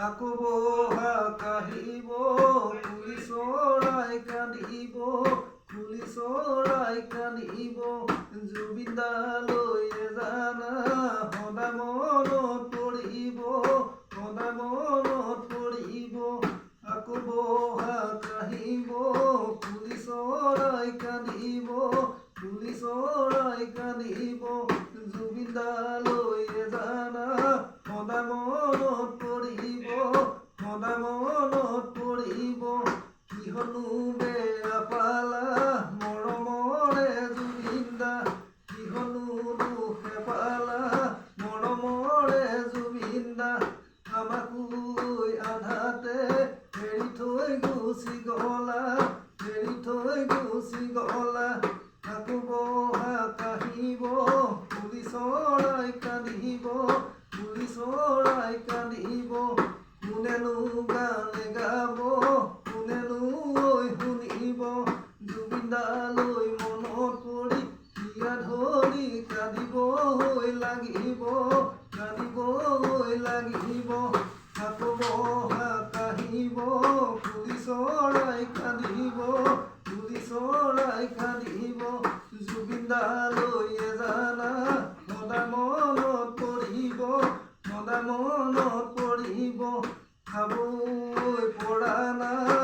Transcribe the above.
আকৌ বহা কাহিব কুলি চৰাই কান্দিব কুলি চৰাই কান্দিব জুবিনদালৈ জানা সদায় মনত পৰিব সদায় মনত পৰিব আকৌ বহা কাহিব কুলি চৰাই কান্দিব কুলি চৰাই কান্দিব জুবিনদালৈ জানা সদায় মনত পৰিব সদায় মনত পৰিব কিহনো বেয়া পালা মৰমৰে জুবিনদা কিহনো দুখে পালা মৰমৰে জুবিনদা আমাকো আধাতে এৰি থৈ গুচি গলা এৰি থৈ গুচি গলা আকৌ বহা কাহিব কুলি চৰাই কান্দিব কুলি চৰাই কান্দিব কোনেনো গানে গাব কোনেনো শুনিব জুবিনদালৈ মনত পৰি হিয়া ধৰি কান্দিবই লাগিব কান্দিবই লাগিব আকৌ বহা কাহিব কুলি চৰাই কান্দিব কুলি চৰাই কান্দিব জুবিনদালৈ জানা সদায় মনত পৰিব সদায় মনত পৰিব খাবই পৰা নাই